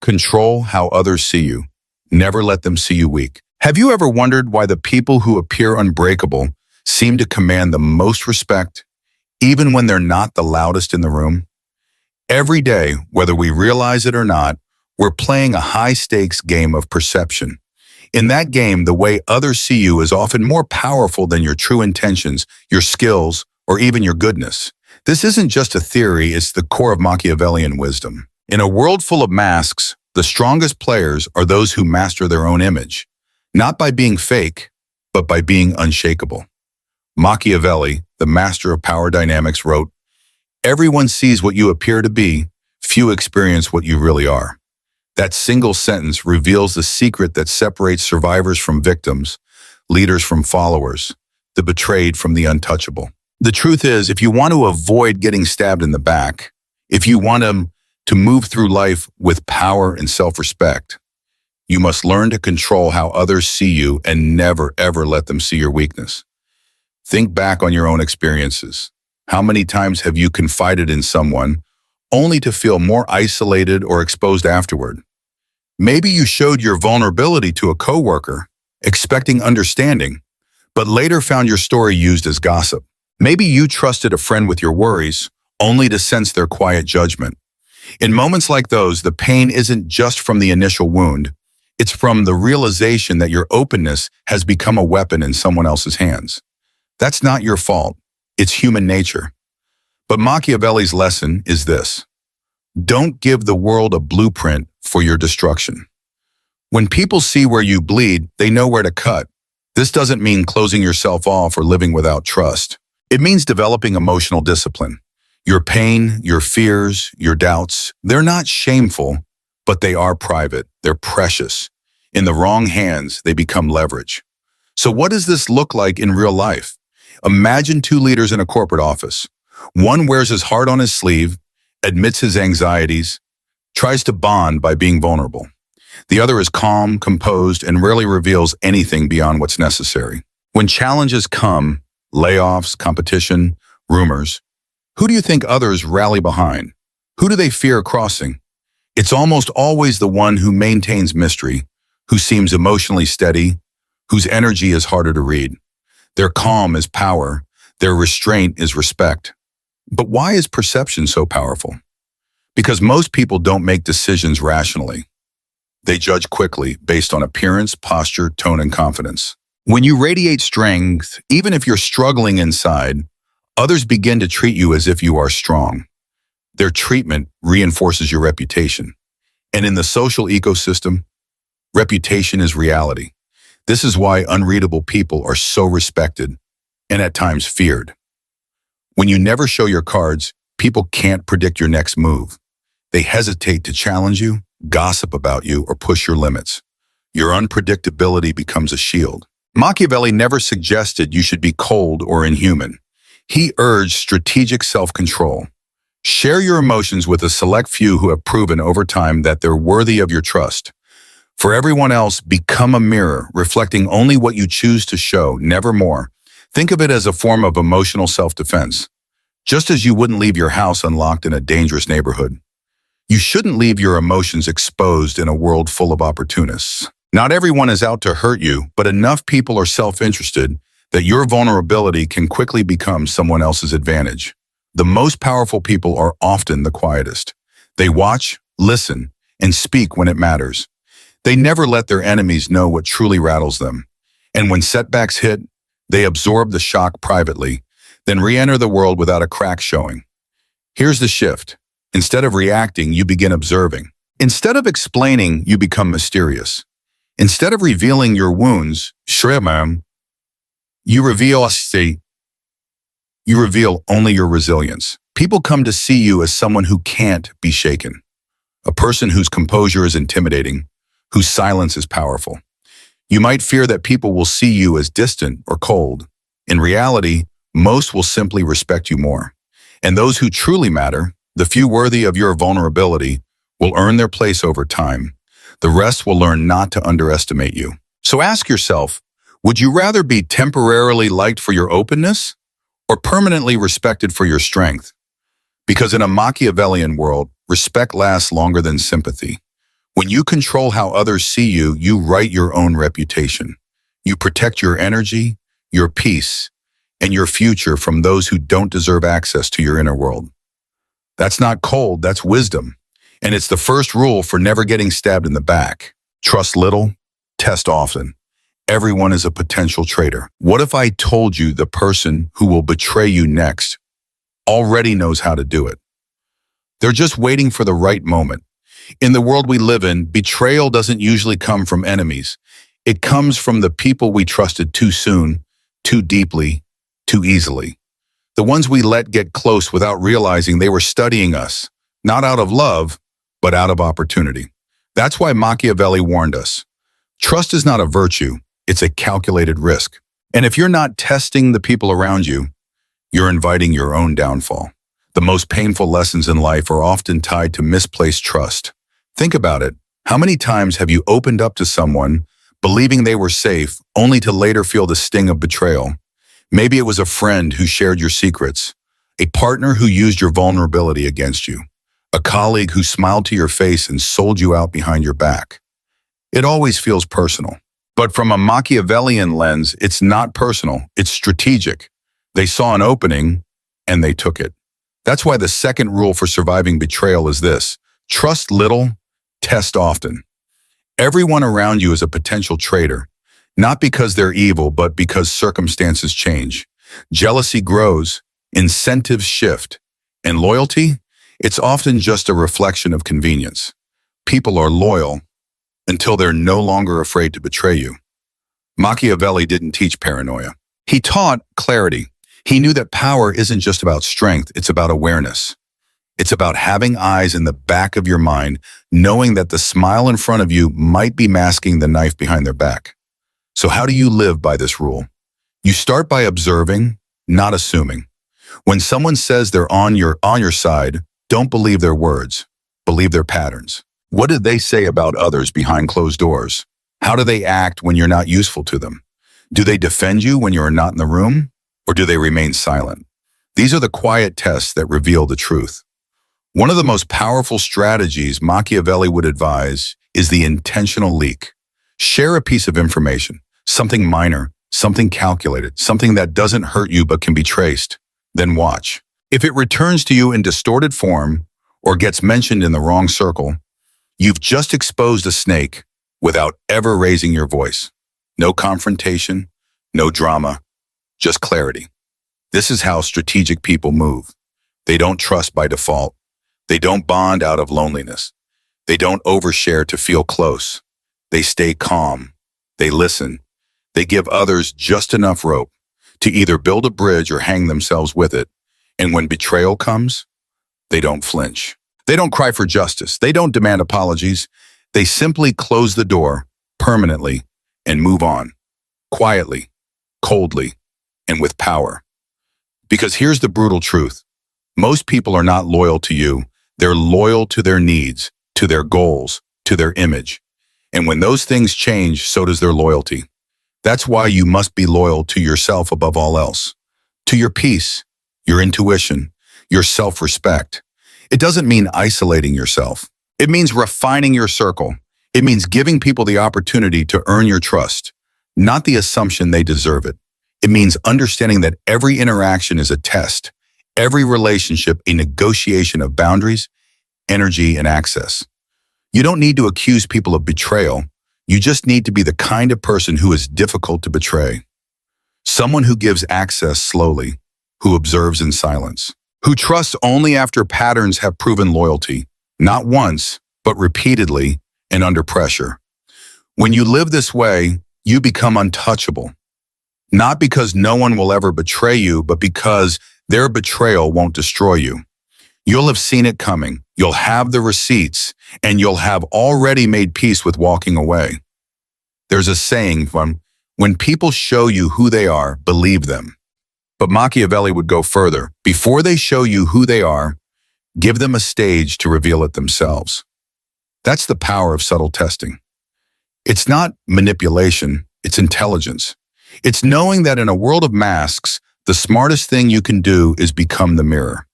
Control how others see you. Never let them see you weak. Have you ever wondered why the people who appear unbreakable seem to command the most respect, even when they're not the loudest in the room? Every day, whether we realize it or not, we're playing a high-stakes game of perception. In that game, the way others see you is often more powerful than your true intentions, your skills, or even your goodness. This isn't just a theory, it's the core of Machiavellian wisdom. In a world full of masks, the strongest players are those who master their own image, not by being fake, but by being unshakable. Machiavelli, the master of power dynamics, wrote, "Everyone sees what you appear to be, few experience what you really are." That single sentence reveals the secret that separates survivors from victims, leaders from followers, the betrayed from the untouchable. The truth is, if you want to avoid getting stabbed in the back, if you want to move through life with power and self-respect, you must learn to control how others see you and never, ever let them see your weakness. Think back on your own experiences. How many times have you confided in someone only to feel more isolated or exposed afterward? Maybe you showed your vulnerability to a coworker, expecting understanding, but later found your story used as gossip. Maybe you trusted a friend with your worries, only to sense their quiet judgment. In moments like those, the pain isn't just from the initial wound, it's from the realization that your openness has become a weapon in someone else's hands. That's not your fault, it's human nature. But Machiavelli's lesson is this: don't give the world a blueprint for your destruction. When people see where you bleed, they know where to cut. This doesn't mean closing yourself off or living without trust. It means developing emotional discipline. Your pain, your fears, your doubts, they're not shameful, but they are private. They're precious. In the wrong hands, they become leverage. So what does this look like in real life? Imagine two leaders in a corporate office. One wears his heart on his sleeve, admits his anxieties, tries to bond by being vulnerable. The other is calm, composed, and rarely reveals anything beyond what's necessary. When challenges come, layoffs, competition, rumors, who do you think others rally behind? Who do they fear crossing? It's almost always the one who maintains mystery, who seems emotionally steady, whose energy is harder to read. Their calm is power, their restraint is respect. But why is perception so powerful? Because most people don't make decisions rationally. They judge quickly based on appearance, posture, tone, and confidence. When you radiate strength, even if you're struggling inside, others begin to treat you as if you are strong. Their treatment reinforces your reputation. And in the social ecosystem, reputation is reality. This is why unreadable people are so respected and at times feared. When you never show your cards, people can't predict your next move. They hesitate to challenge you, gossip about you, or push your limits. Your unpredictability becomes a shield. Machiavelli never suggested you should be cold or inhuman. He urged strategic self-control. Share your emotions with a select few who have proven over time that they're worthy of your trust. For everyone else, become a mirror, reflecting only what you choose to show, never more. Think of it as a form of emotional self-defense. Just as you wouldn't leave your house unlocked in a dangerous neighborhood, you shouldn't leave your emotions exposed in a world full of opportunists. Not everyone is out to hurt you, but enough people are self-interested that your vulnerability can quickly become someone else's advantage. The most powerful people are often the quietest. They watch, listen, and speak when it matters. They never let their enemies know what truly rattles them. And when setbacks hit, they absorb the shock privately, then re-enter the world without a crack showing. Here's the shift. Instead of reacting, you begin observing. Instead of explaining, you become mysterious. Instead of revealing your wounds, you reveal only your resilience. People come to see you as someone who can't be shaken, a person whose composure is intimidating, whose silence is powerful. You might fear that people will see you as distant or cold. In reality, most will simply respect you more. And those who truly matter, the few worthy of your vulnerability, will earn their place over time. The rest will learn not to underestimate you. So ask yourself, would you rather be temporarily liked for your openness or permanently respected for your strength? Because in a Machiavellian world, respect lasts longer than sympathy. When you control how others see you, you write your own reputation. You protect your energy, your peace, and your future from those who don't deserve access to your inner world. That's not cold, that's wisdom. And it's the first rule for never getting stabbed in the back. Trust little, test often. Everyone is a potential traitor. What if I told you the person who will betray you next already knows how to do it? They're just waiting for the right moment. In the world we live in, betrayal doesn't usually come from enemies. It comes from the people we trusted too soon, too deeply, too easily. The ones we let get close without realizing they were studying us, not out of love, but out of opportunity. That's why Machiavelli warned us. Trust is not a virtue, it's a calculated risk. And if you're not testing the people around you, you're inviting your own downfall. The most painful lessons in life are often tied to misplaced trust. Think about it. How many times have you opened up to someone, believing they were safe, only to later feel the sting of betrayal? Maybe it was a friend who shared your secrets, a partner who used your vulnerability against you, a colleague who smiled to your face and sold you out behind your back. It always feels personal. But from a Machiavellian lens, it's not personal, it's strategic. They saw an opening, and they took it. That's why the second rule for surviving betrayal is this: trust little, test often. Everyone around you is a potential traitor, not because they're evil, but because circumstances change. Jealousy grows, incentives shift, and loyalty, it's often just a reflection of convenience. People are loyal until they're no longer afraid to betray you. Machiavelli didn't teach paranoia. He taught clarity. He knew that power isn't just about strength, it's about awareness. It's about having eyes in the back of your mind, knowing that the smile in front of you might be masking the knife behind their back. So how do you live by this rule? You start by observing, not assuming. When someone says they're on your side, don't believe their words, believe their patterns. What did they say about others behind closed doors? How do they act when you're not useful to them? Do they defend you when you're not in the room, or do they remain silent? These are the quiet tests that reveal the truth. One of the most powerful strategies Machiavelli would advise is the intentional leak. Share a piece of information, something minor, something calculated, something that doesn't hurt you but can be traced. Then watch. If it returns to you in distorted form or gets mentioned in the wrong circle, you've just exposed a snake without ever raising your voice. No confrontation, no drama, just clarity. This is how strategic people move. They don't trust by default. They don't bond out of loneliness. They don't overshare to feel close. They stay calm. They listen. They give others just enough rope to either build a bridge or hang themselves with it. And when betrayal comes, they don't flinch. They don't cry for justice. They don't demand apologies. They simply close the door permanently and move on, quietly, coldly, and with power. Because here's the brutal truth. Most people are not loyal to you. They're loyal to their needs, to their goals, to their image. And when those things change, so does their loyalty. That's why you must be loyal to yourself above all else, to your peace, your intuition, your self-respect. It doesn't mean isolating yourself. It means refining your circle. It means giving people the opportunity to earn your trust, not the assumption they deserve it. It means understanding that every interaction is a test, every relationship a negotiation of boundaries, energy, and access. You don't need to accuse people of betrayal. You just need to be the kind of person who is difficult to betray. Someone who gives access slowly, who observes in silence, who trusts only after patterns have proven loyalty, not once, but repeatedly and under pressure. When you live this way, you become untouchable. Not because no one will ever betray you, but because their betrayal won't destroy you. You'll have seen it coming, you'll have the receipts, and you'll have already made peace with walking away. There's a saying, when people show you who they are, believe them. But Machiavelli would go further. Before they show you who they are, give them a stage to reveal it themselves. That's the power of subtle testing. It's not manipulation, it's intelligence. It's knowing that in a world of masks, the smartest thing you can do is become the mirror.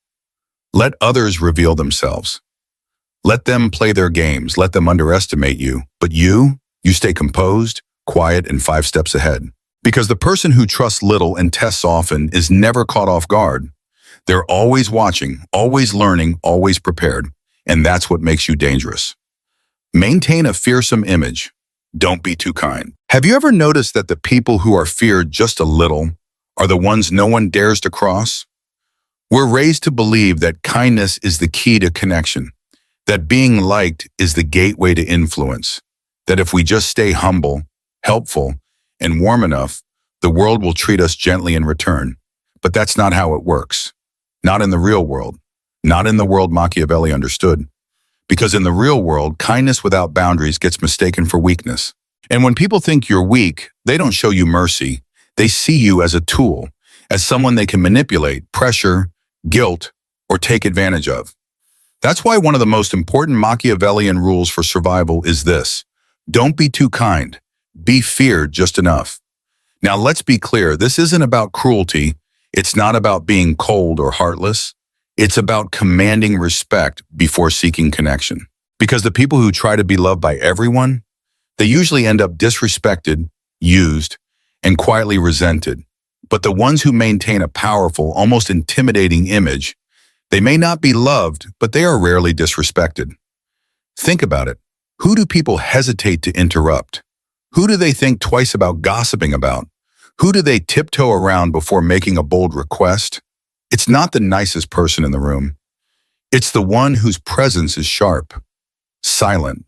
Let others reveal themselves. Let them play their games, let them underestimate you, but you stay composed, quiet, and 5 steps ahead. Because the person who trusts little and tests often is never caught off guard. They're always watching, always learning, always prepared, and that's what makes you dangerous. Maintain a fearsome image. Don't be too kind. Have you ever noticed that the people who are feared just a little are the ones no one dares to cross? We're raised to believe that kindness is the key to connection, that being liked is the gateway to influence, that if we just stay humble, helpful, and warm enough, the world will treat us gently in return. But that's not how it works. Not in the real world. Not in the world Machiavelli understood. Because in the real world, kindness without boundaries gets mistaken for weakness. And when people think you're weak, they don't show you mercy. They see you as a tool, as someone they can manipulate, pressure, guilt, or take advantage of. That's why one of the most important Machiavellian rules for survival is this: don't be too kind. Be feared just enough. Now let's be clear, this isn't about cruelty. It's not about being cold or heartless. It's about commanding respect before seeking connection. Because the people who try to be loved by everyone, they usually end up disrespected, used, and quietly resented. But the ones who maintain a powerful, almost intimidating image, they may not be loved, but they are rarely disrespected. Think about it. Who do people hesitate to interrupt? Who do they think twice about gossiping about? Who do they tiptoe around before making a bold request? It's not the nicest person in the room. It's the one whose presence is sharp, silent,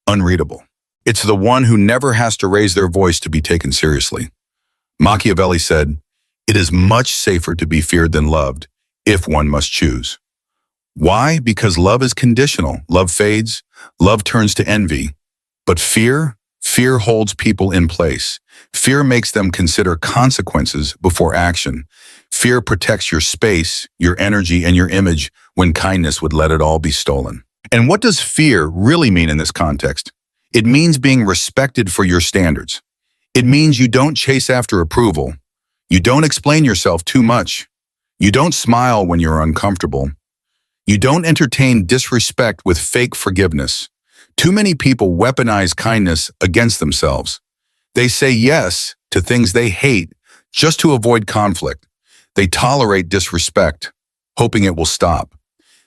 unreadable. It's the one who never has to raise their voice to be taken seriously. Machiavelli said, "It is much safer to be feared than loved, if one must choose." Why? Because love is conditional. Love fades. Love turns to envy. But fear holds people in place. Fear makes them consider consequences before action. Fear protects your space, your energy, and your image when kindness would let it all be stolen. And what does fear really mean in this context? It means being respected for your standards. It means you don't chase after approval. You don't explain yourself too much. You don't smile when you're uncomfortable. You don't entertain disrespect with fake forgiveness. Too many people weaponize kindness against themselves. They say yes to things they hate just to avoid conflict. They tolerate disrespect, hoping it will stop.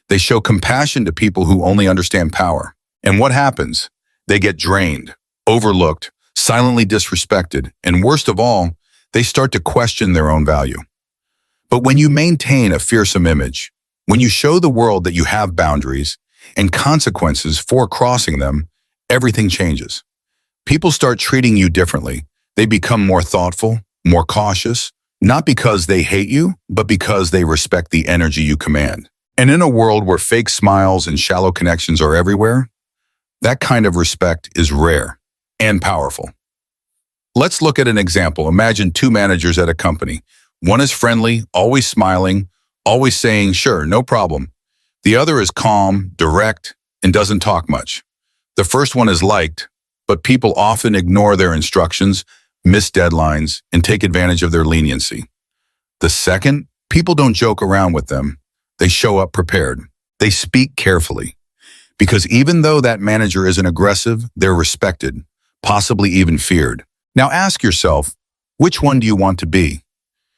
They show compassion to people who only understand power. And what happens? They get drained, overlooked, silently disrespected, and worst of all, they start to question their own value. But when you maintain a fearsome image, when you show the world that you have boundaries and consequences for crossing them, everything changes. People start treating you differently. They become more thoughtful, more cautious, not because they hate you, but because they respect the energy you command. And in a world where fake smiles and shallow connections are everywhere, that kind of respect is rare and powerful. Let's look at an example. Imagine 2 managers at a company. One is friendly, always smiling, always saying, "Sure, no problem." The other is calm, direct, and doesn't talk much. The first one is liked, but people often ignore their instructions, miss deadlines, and take advantage of their leniency. The second, people don't joke around with them. They show up prepared. They speak carefully. Because even though that manager isn't aggressive, they're respected, possibly even feared. Now ask yourself, which one do you want to be?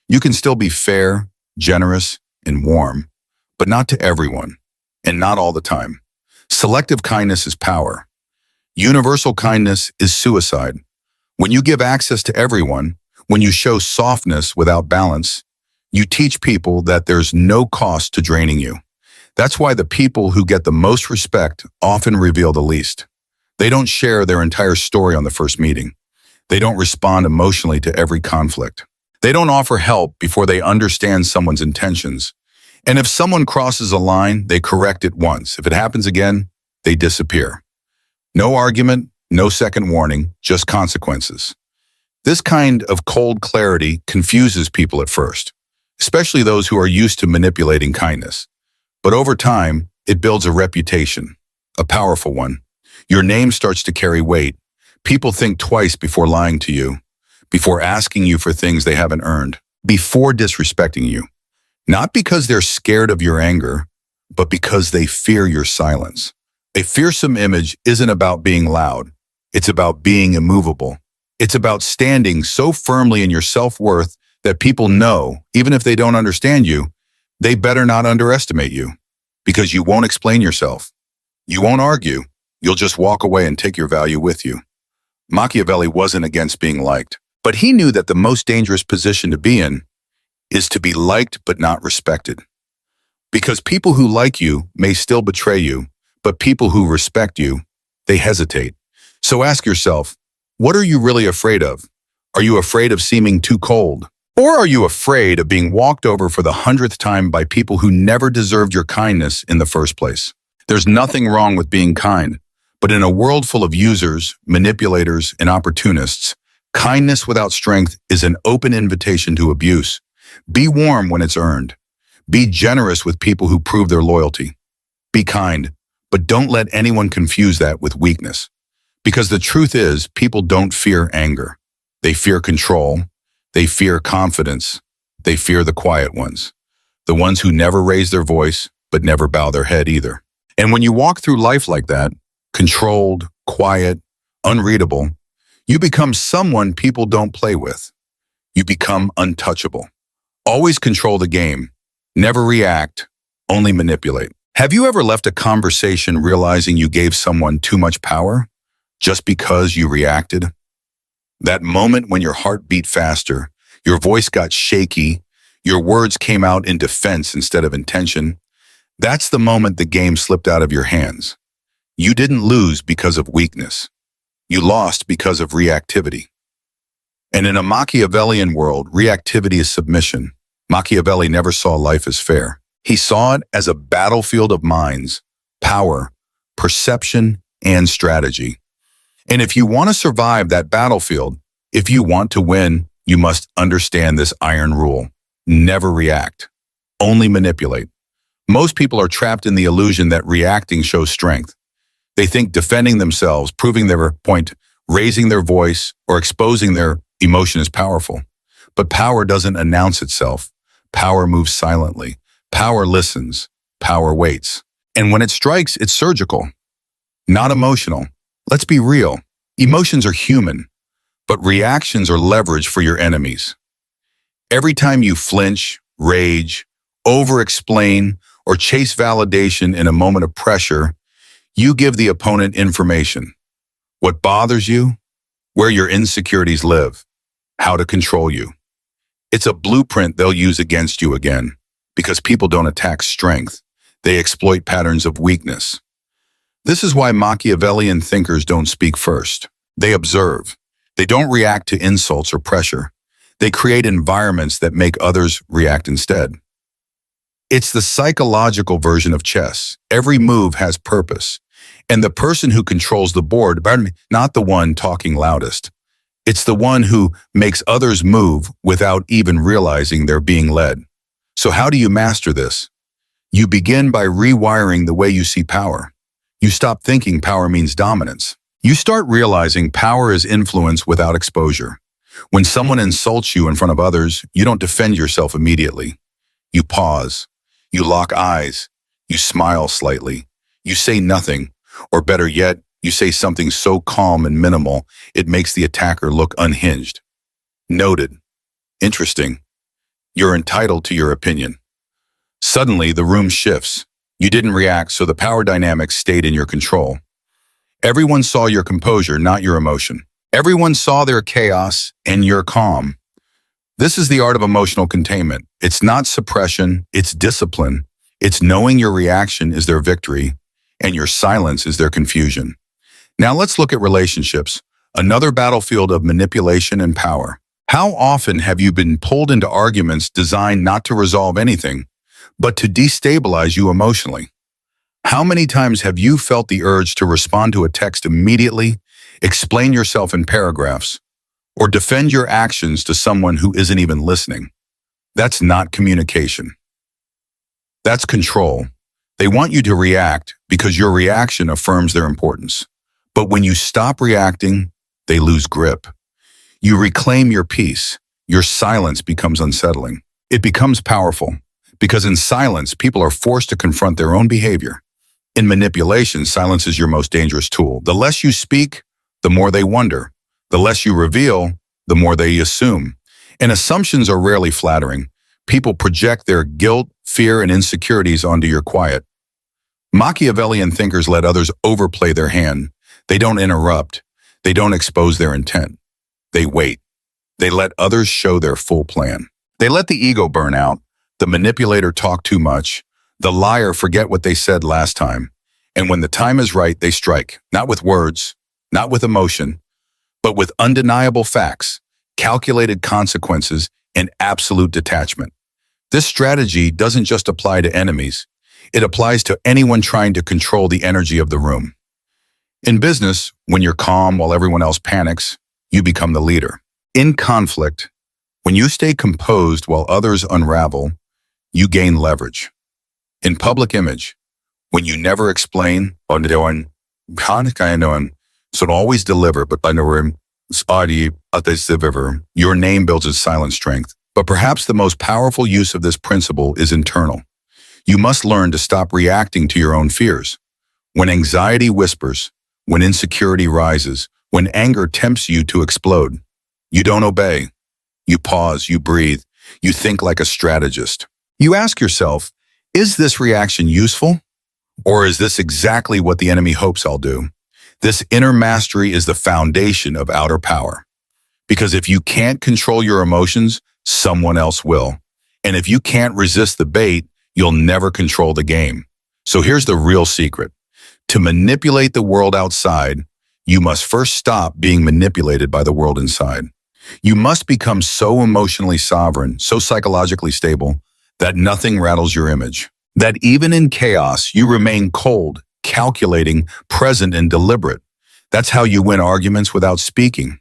You can still be fair, generous, and warm, but not to everyone, and not all the time. Selective kindness is power. Universal kindness is suicide. When you give access to everyone, when you show softness without balance, you teach people that there's no cost to draining you. That's why the people who get the most respect often reveal the least. They don't share their entire story on the first meeting. They don't respond emotionally to every conflict. They don't offer help before they understand someone's intentions. And if someone crosses a line, they correct it once. If it happens again, they disappear. No argument, no second warning, just consequences. This kind of cold clarity confuses people at first, especially those who are used to manipulating kindness. But over time, it builds a reputation, a powerful one. Your name starts to carry weight. People think twice before lying to you, before asking you for things they haven't earned, before disrespecting you. Not because they're scared of your anger, but because they fear your silence. A fearsome image isn't about being loud. It's about being immovable. It's about standing so firmly in your self-worth that people know, even if they don't understand you, they better not underestimate you, because you won't explain yourself. You won't argue. You'll just walk away and take your value with you. Machiavelli wasn't against being liked, but he knew that the most dangerous position to be in is to be liked but not respected. Because people who like you may still betray you, but people who respect you, they hesitate. So ask yourself, what are you really afraid of? Are you afraid of seeming too cold? Or are you afraid of being walked over for the 100th time by people who never deserved your kindness in the first place? There's nothing wrong with being kind, but in a world full of users, manipulators, and opportunists, kindness without strength is an open invitation to abuse. Be warm when it's earned. Be generous with people who prove their loyalty. Be kind, but don't let anyone confuse that with weakness. Because the truth is, people don't fear anger. They fear control. They fear confidence. They fear the quiet ones. The ones who never raise their voice, but never bow their head either. And when you walk through life like that, controlled, quiet, unreadable, you become someone people don't play with. You become untouchable. Always control the game. Never react, only manipulate. Have you ever left a conversation realizing you gave someone too much power just because you reacted? That moment when your heart beat faster, your voice got shaky, your words came out in defense instead of intention, that's the moment the game slipped out of your hands. You didn't lose because of weakness. You lost because of reactivity. And in a Machiavellian world, reactivity is submission. Machiavelli never saw life as fair. He saw it as a battlefield of minds, power, perception, and strategy. And if you want to survive that battlefield, if you want to win, you must understand this iron rule. Never react. Only manipulate. Most people are trapped in the illusion that reacting shows strength. They think defending themselves, proving their point, raising their voice, or exposing their emotion is powerful. But power doesn't announce itself. Power moves silently. Power listens. Power waits. And when it strikes, it's surgical, not emotional. Let's be real. Emotions are human, but reactions are leverage for your enemies. Every time you flinch, rage, over-explain, or chase validation in a moment of pressure, you give the opponent information. What bothers you, where your insecurities live, how to control you. It's a blueprint they'll use against you again, because people don't attack strength. They exploit patterns of weakness. This is why Machiavellian thinkers don't speak first. They observe. They don't react to insults or pressure. They create environments that make others react instead. It's the psychological version of chess. Every move has purpose. And the person who controls the board, not the one talking loudest. It's the one who makes others move without even realizing they're being led. So how do you master this? You begin by rewiring the way you see power. You stop thinking power means dominance. You start realizing power is influence without exposure. When someone insults you in front of others, you don't defend yourself immediately. You pause. You lock eyes. You smile slightly. You say nothing. Or better yet, you say something so calm and minimal, it makes the attacker look unhinged. Noted. Interesting. You're entitled to your opinion. Suddenly, the room shifts. You didn't react, so the power dynamics stayed in your control. Everyone saw your composure, not your emotion. Everyone saw their chaos and your calm. This is the art of emotional containment. It's not suppression, it's discipline. It's knowing your reaction is their victory, and your silence is their confusion. Now let's look at relationships, another battlefield of manipulation and power. How often have you been pulled into arguments designed not to resolve anything, but to destabilize you emotionally? How many times have you felt the urge to respond to a text immediately, explain yourself in paragraphs, or defend your actions to someone who isn't even listening? That's not communication. That's control. They want you to react because your reaction affirms their importance. But when you stop reacting, they lose grip. You reclaim your peace. Your silence becomes unsettling. It becomes powerful because in silence, people are forced to confront their own behavior. In manipulation, silence is your most dangerous tool. The less you speak, the more they wonder. The less you reveal, the more they assume. And assumptions are rarely flattering. People project their guilt, fear, and insecurities onto your quiet. Machiavellian thinkers let others overplay their hand. They don't interrupt. They don't expose their intent. They wait. They let others show their full plan. They let the ego burn out, the manipulator talk too much, the liar forget what they said last time. And when the time is right, they strike, not with words, not with emotion, but with undeniable facts, calculated consequences, and absolute detachment. This strategy doesn't just apply to enemies. It applies to anyone trying to control the energy of the room. In business, when you're calm while everyone else panics, you become the leader. In conflict, when you stay composed while others unravel, you gain leverage. In public image, when you never explain, so always deliver, but your name builds its silent strength. But perhaps the most powerful use of this principle is internal. You must learn to stop reacting to your own fears. When anxiety whispers, when insecurity rises, when anger tempts you to explode, you don't obey. You pause, you breathe, you think like a strategist. You ask yourself, is this reaction useful? Or is this exactly what the enemy hopes I'll do? This inner mastery is the foundation of outer power. Because if you can't control your emotions, someone else will. And if you can't resist the bait, you'll never control the game. So here's the real secret. To manipulate the world outside, you must first stop being manipulated by the world inside. You must become so emotionally sovereign, so psychologically stable, that nothing rattles your image. That even in chaos, you remain cold, calculating, present, and deliberate. That's how you win arguments without speaking.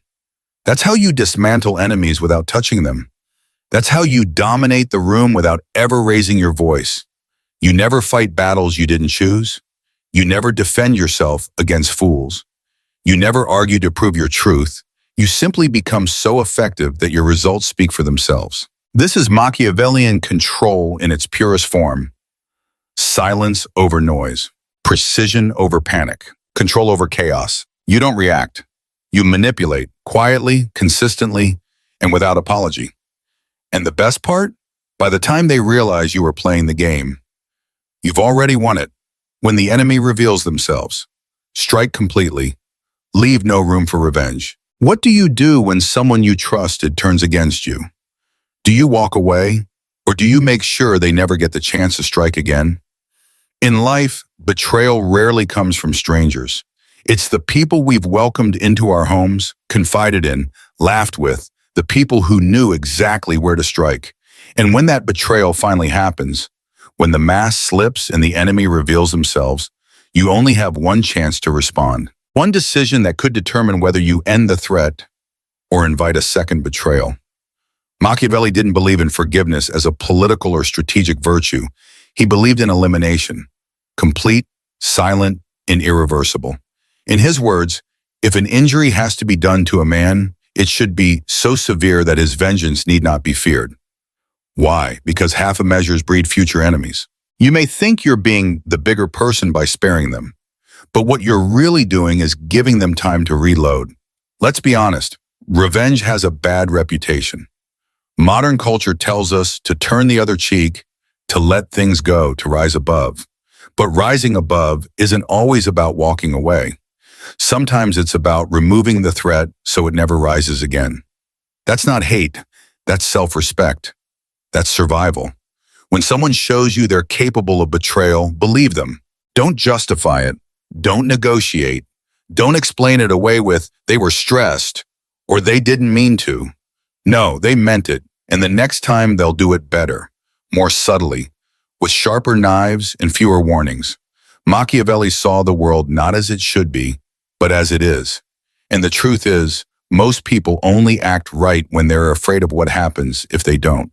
That's how you dismantle enemies without touching them. That's how you dominate the room without ever raising your voice. You never fight battles you didn't choose. You never defend yourself against fools. You never argue to prove your truth. You simply become so effective that your results speak for themselves. This is Machiavellian control in its purest form. Silence over noise, precision over panic, control over chaos. You don't react. You manipulate quietly, consistently, and without apology. And the best part? By the time they realize you were playing the game, you've already won it. When the enemy reveals themselves, strike completely, leave no room for revenge. What do you do when someone you trusted turns against you? Do you walk away, or do you make sure they never get the chance to strike again? In life, betrayal rarely comes from strangers. It's the people we've welcomed into our homes, confided in, laughed with, the people who knew exactly where to strike. And when that betrayal finally happens, when the mask slips and the enemy reveals themselves, you only have one chance to respond. One decision that could determine whether you end the threat or invite a second betrayal. Machiavelli didn't believe in forgiveness as a political or strategic virtue. He believed in elimination, complete, silent, and irreversible. In his words, if an injury has to be done to a man, it should be so severe that his vengeance need not be feared. Why? Because half of measures breed future enemies. You may think you're being the bigger person by sparing them, but what you're really doing is giving them time to reload. Let's be honest, revenge has a bad reputation. Modern culture tells us to turn the other cheek, to let things go, to rise above. But rising above isn't always about walking away. Sometimes it's about removing the threat so it never rises again. That's not hate, that's self-respect. That's survival. When someone shows you they're capable of betrayal, believe them. Don't justify it. Don't negotiate. Don't explain it away with, they were stressed, or they didn't mean to. No, they meant it, and the next time they'll do it better, more subtly, with sharper knives and fewer warnings. Machiavelli saw the world not as it should be, but as it is. And the truth is, most people only act right when they're afraid of what happens if they don't.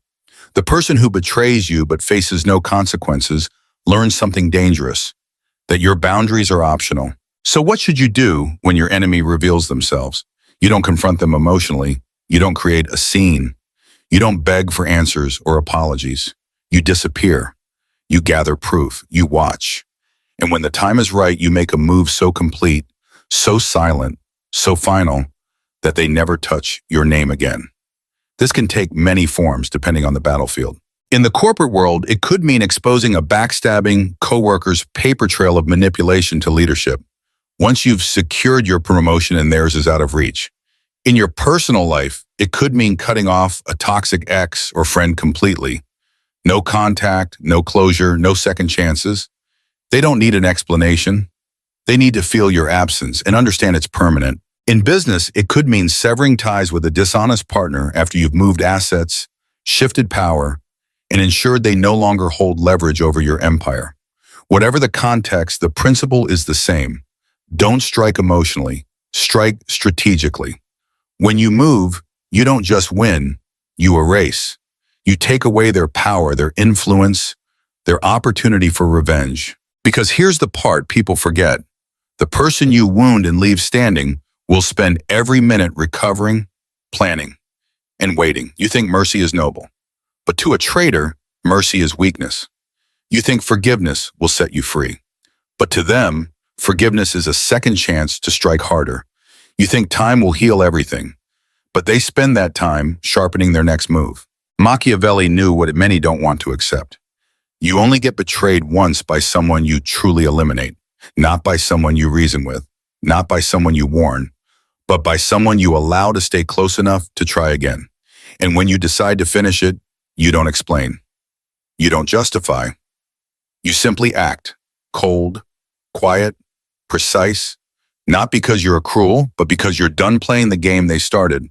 The person who betrays you but faces no consequences learns something dangerous, that your boundaries are optional. So what should you do when your enemy reveals themselves? You don't confront them emotionally. You don't create a scene. You don't beg for answers or apologies. You disappear. You gather proof. You watch. And when the time is right, you make a move so complete, so silent, so final, that they never touch your name again. This can take many forms depending on the battlefield. In the corporate world, it could mean exposing a backstabbing coworker's paper trail of manipulation to leadership, once you've secured your promotion and theirs is out of reach. In your personal life, it could mean cutting off a toxic ex or friend completely. No contact, no closure, no second chances. They don't need an explanation. They need to feel your absence and understand it's permanent. In business, it could mean severing ties with a dishonest partner after you've moved assets, shifted power, and ensured they no longer hold leverage over your empire. Whatever the context, the principle is the same. Don't strike emotionally, strike strategically. When you move, you don't just win, you erase. You take away their power, their influence, their opportunity for revenge. Because here's the part people forget. The person you wound and leave standing will spend every minute recovering, planning, and waiting. You think mercy is noble. But to a traitor, mercy is weakness. You think forgiveness will set you free. But to them, forgiveness is a second chance to strike harder. You think time will heal everything. But they spend that time sharpening their next move. Machiavelli knew what many don't want to accept. You only get betrayed once by someone you truly eliminate, not by someone you reason with, not by someone you warn, but by someone you allow to stay close enough to try again. And when you decide to finish it, you don't explain. You don't justify. You simply act, cold, quiet, precise, not because you're cruel, but because you're done playing the game they started.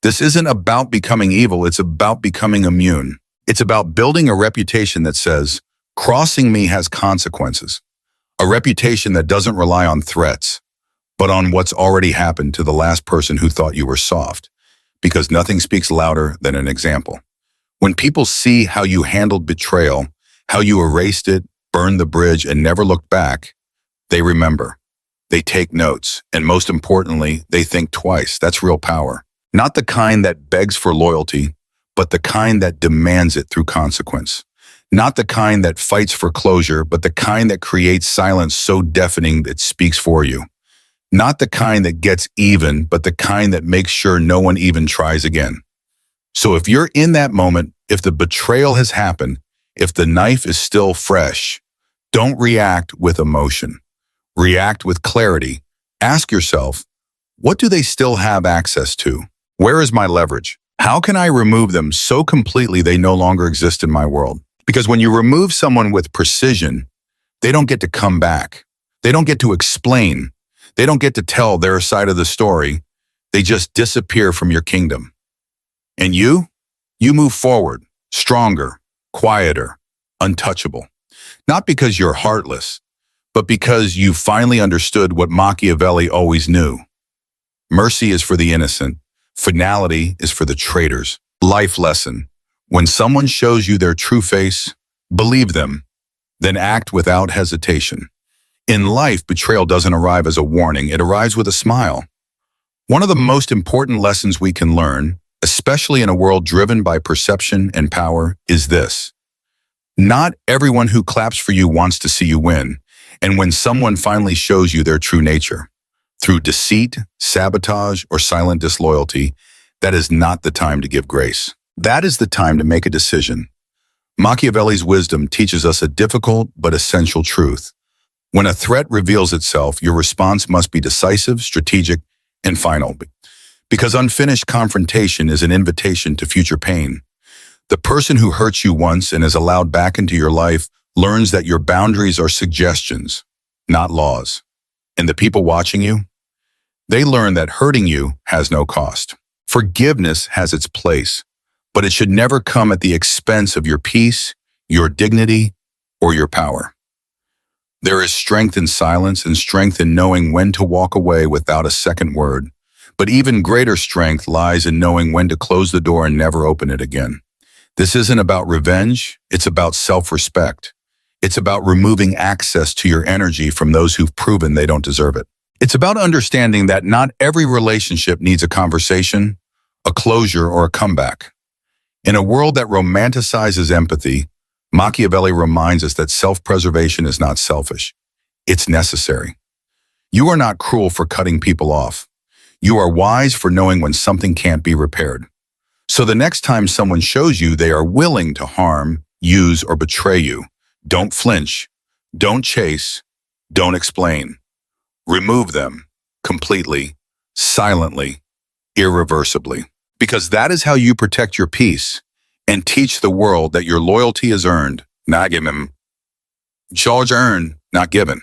This isn't about becoming evil, it's about becoming immune. It's about building a reputation that says, crossing me has consequences. A reputation that doesn't rely on threats, but on what's already happened to the last person who thought you were soft, because nothing speaks louder than an example. When people see how you handled betrayal, how you erased it, burned the bridge, and never looked back, they remember. They take notes, and most importantly, they think twice. That's real power. Not the kind that begs for loyalty, but the kind that demands it through consequence. Not the kind that fights for closure, but the kind that creates silence so deafening that it speaks for you. Not the kind that gets even, but the kind that makes sure no one even tries again. So if you're in that moment, if the betrayal has happened, if the knife is still fresh, don't react with emotion. React with clarity. Ask yourself, what do they still have access to? Where is my leverage? How can I remove them so completely they no longer exist in my world? Because when you remove someone with precision, they don't get to come back. They don't get to explain. They don't get to tell their side of the story. They just disappear from your kingdom. And you move forward, stronger, quieter, untouchable. Not because you're heartless, but because you finally understood what Machiavelli always knew. Mercy is for the innocent. Finality is for the traitors. Life lesson. When someone shows you their true face, believe them, then act without hesitation. In life, betrayal doesn't arrive as a warning, it arrives with a smile. One of the most important lessons we can learn, especially in a world driven by perception and power, is this. Not everyone who claps for you wants to see you win, and when someone finally shows you their true nature, through deceit, sabotage, or silent disloyalty, that is not the time to give grace. That is the time to make a decision. Machiavelli's wisdom teaches us a difficult but essential truth. When a threat reveals itself, your response must be decisive, strategic, and final. Because unfinished confrontation is an invitation to future pain. The person who hurts you once and is allowed back into your life learns that your boundaries are suggestions, not laws. And the people watching you, they learn that hurting you has no cost. Forgiveness has its place, but it should never come at the expense of your peace, your dignity, or your power. There is strength in silence and strength in knowing when to walk away without a second word. But even greater strength lies in knowing when to close the door and never open it again. This isn't about revenge, it's about self-respect. It's about removing access to your energy from those who've proven they don't deserve it. It's about understanding that not every relationship needs a conversation, a closure, or a comeback. In a world that romanticizes empathy, Machiavelli reminds us that self-preservation is not selfish. It's necessary. You are not cruel for cutting people off. You are wise for knowing when something can't be repaired. So the next time someone shows you they are willing to harm, use, or betray you, don't flinch, don't chase, don't explain. Remove them completely, silently, irreversibly. Because that is how you protect your peace and teach the world that your loyalty is earned, not given. Charge earned, not given.